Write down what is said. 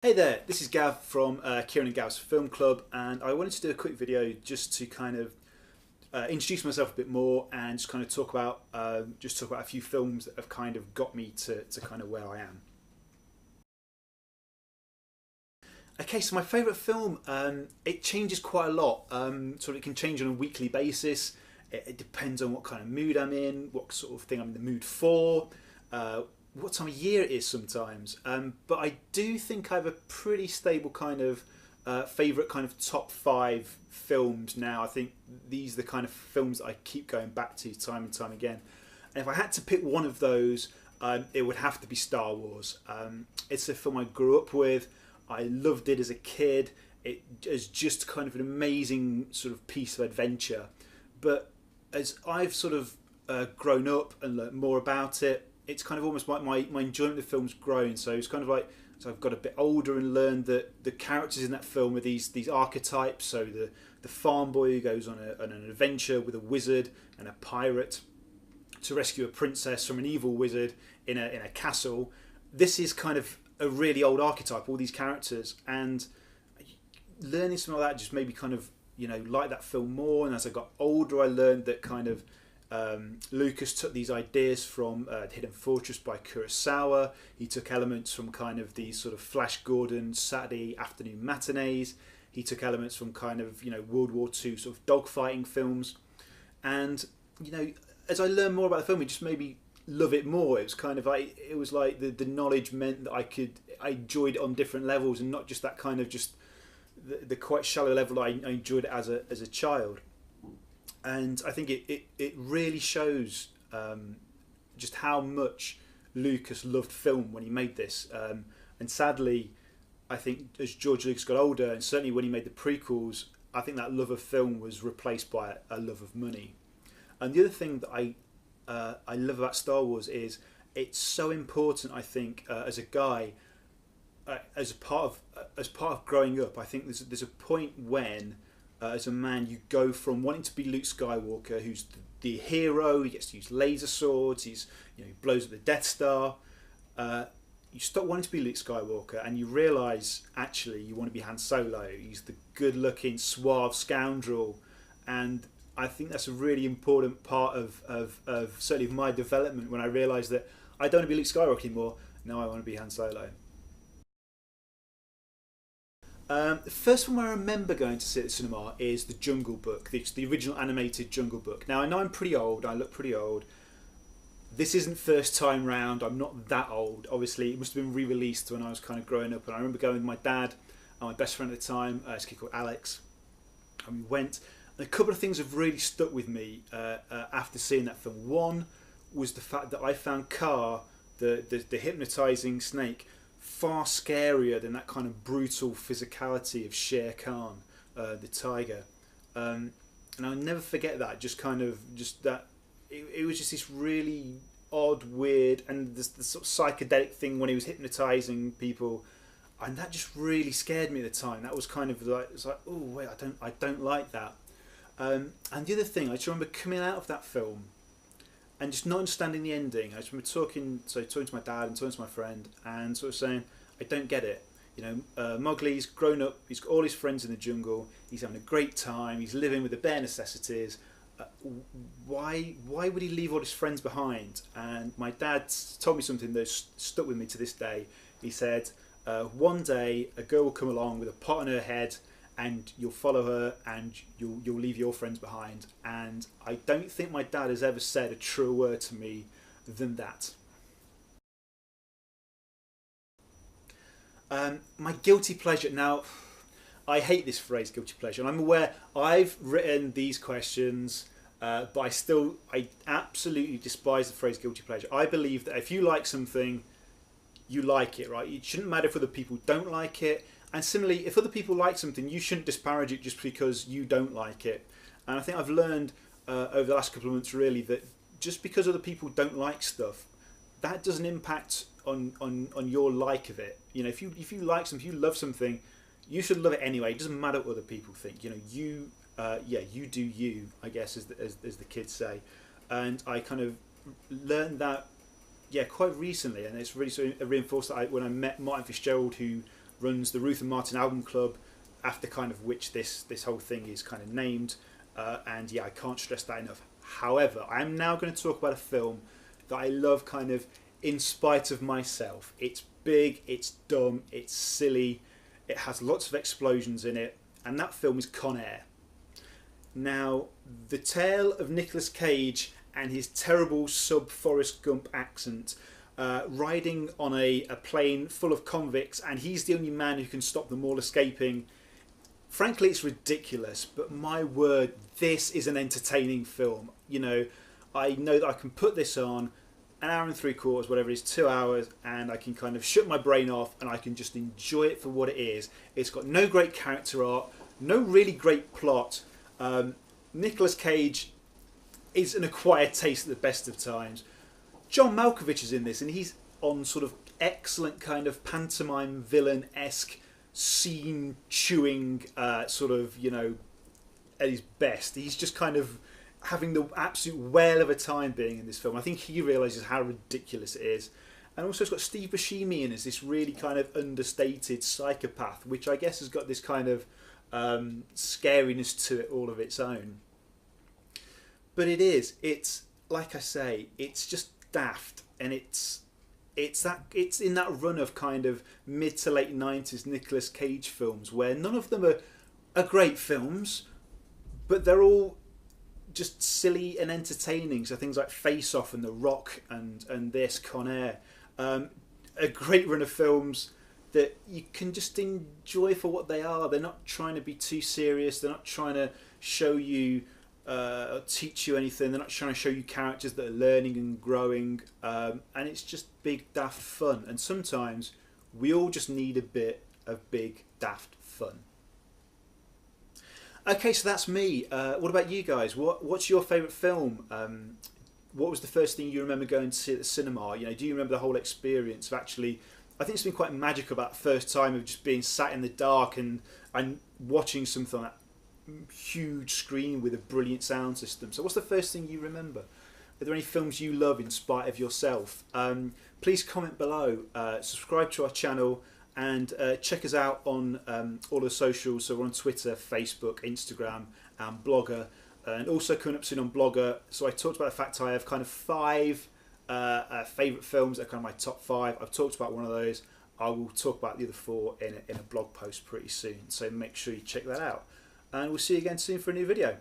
Hey there, this is Gav from Ciaran and Gav's Film Club, and I wanted to do a quick video just to kind of introduce myself a bit more and just kind of talk about a few films that have kind of got me to kind of where I am. Okay, so my favourite film, it changes quite a lot. Sort of it can change on a weekly basis. It depends on what kind of mood I'm in, what sort of thing I'm in the mood for. What time of year it is sometimes. But I do think I have a pretty stable kind of favourite kind of top five films now. I think these are the kind of films that I keep going back to time and time again. And if I had to pick one of those, it would have to be Star Wars. It's a film I grew up with. I loved it as a kid. It is just kind of an amazing sort of piece of adventure. But as I've sort of grown up and learnt more about it, it's kind of almost like my enjoyment of the film's grown. So it's kind of like, so I've got a bit older and learned that the characters in that film are these archetypes. So the farm boy who goes on an adventure with a wizard and a pirate to rescue a princess from an evil wizard in a castle. This is kind of a really old archetype, all these characters, and learning something like that just made me kind of, like that film more. And as I got older, I learned that kind of Lucas took these ideas from Hidden Fortress by Kurosawa. He took elements from kind of these sort of Flash Gordon Saturday afternoon matinees. He took elements from kind of World War II sort of dogfighting films, and as I learned more about the film, it just made me love it more. It was kind of like the knowledge meant that I enjoyed it on different levels, and not just that kind of just the quite shallow level I enjoyed it as a child. And I think it really shows just how much Lucas loved film when he made this. And sadly, I think as George Lucas got older, and certainly when he made the prequels, I think that love of film was replaced by a love of money. And the other thing that I love about Star Wars is it's so important. I think as a guy, as part of growing up, I think there's a point when as a man, you go from wanting to be Luke Skywalker, who's the hero. He gets to use laser swords. He blows up the Death Star. You stop wanting to be Luke Skywalker, and you realise actually you want to be Han Solo. He's the good-looking, suave scoundrel, and I think that's a really important part of certainly of my development when I realised that I don't want to be Luke Skywalker anymore. Now I want to be Han Solo. The first one I remember going to see at the cinema is The Jungle Book, the original animated Jungle Book. Now I know I'm pretty old, I look pretty old. This isn't first time round, I'm not that old. Obviously it must have been re-released when I was kind of growing up, and I remember going with my dad and my best friend at the time, this kid called Alex, and we went. And a couple of things have really stuck with me after seeing that film. One was the fact that I found Car, the hypnotising snake, far scarier than that kind of brutal physicality of Shere Khan, the tiger. And I'll never forget that. Just that it was just this really odd, weird, and this sort of psychedelic thing when he was hypnotising people, and that just really scared me at the time. That was kind of like, it's like, oh wait, I don't like that. And the other thing, I just remember coming out of that film and just not understanding the ending. I just remember talking to my dad and talking to my friend and sort of saying, I don't get it. Mowgli's grown up, he's got all his friends in the jungle, he's having a great time, he's living with the bare necessities. Why would he leave all his friends behind? And my dad told me something that stuck with me to this day. He said, one day a girl will come along with a pot on her head, and you'll follow her, and you'll leave your friends behind. And I don't think my dad has ever said a truer word to me than that. My guilty pleasure. Now, I hate this phrase, guilty pleasure, and I'm aware I've written these questions, but I absolutely despise the phrase guilty pleasure. I believe that if you like something, you like it, right? It shouldn't matter if other people don't like it. And similarly, if other people like something, you shouldn't disparage it just because you don't like it. And I think I've learned over the last couple of months really that just because other people don't like stuff, that doesn't impact on your like of it. If you like something, if you love something, you should love it anyway. It doesn't matter what other people think. You do you, I guess, as the kids say. And I kind of learned that quite recently, and it's really sort of reinforced that when I met Martin Fitzgerald, who runs the Ruth and Martin Album Club, after kind of which this whole thing is kind of named. And yeah, I can't stress that enough. However, I am now going to talk about a film that I love kind of in spite of myself. It's big, it's dumb, it's silly, it has lots of explosions in it, and that film is Con Air. Now, the tale of Nicolas Cage and his terrible sub-Forrest Gump accent, riding on a plane full of convicts, and he's the only man who can stop them all escaping. Frankly, it's ridiculous, but my word, this is an entertaining film. You know, I know that I can put this on, an hour and 3/4, whatever it is, 2 hours, and I can kind of shut my brain off and I can just enjoy it for what it is. It's got no great character art, no really great plot. Nicolas Cage is an acquired taste at the best of times. John Malkovich is in this, and he's on sort of excellent kind of pantomime villain-esque, scene-chewing sort of, you know, at his best. He's just kind of having the absolute whale of a time being in this film. I think he realises how ridiculous it is. And also it's got Steve Buscemi in as this really kind of understated psychopath, which I guess has got this kind of scariness to it all of its own. But it's like I say, it's just daft, and it's in that run of kind of mid to late 90s Nicolas Cage films where none of them are great films, but they're all just silly and entertaining. So things like Face Off and The Rock and this Con Air, a great run of films that you can just enjoy for what they are. They're not trying to be too serious. They're not trying to show you or teach you anything. They're not trying to show you characters that are learning and growing, and it's just big daft fun. And sometimes we all just need a bit of big daft fun. Okay, so that's me. What about you guys? What's your favourite film? What was the first thing you remember going to see at the cinema? You know, do you remember the whole experience of actually? I think it's been quite magical about the first time of just being sat in the dark and watching something on that huge screen with a brilliant sound system. So what's the first thing you remember? Are there any films you love in spite of yourself? Please comment below, subscribe to our channel, and check us out on all the socials. So we're on Twitter, Facebook, Instagram, and Blogger, and also coming up soon on Blogger. So I talked about the fact I have kind of 5 favourite films that are kind of my top 5. I've talked about one of those. I will talk about the other 4 in a blog post pretty soon. So make sure you check that out. And we'll see you again soon for a new video.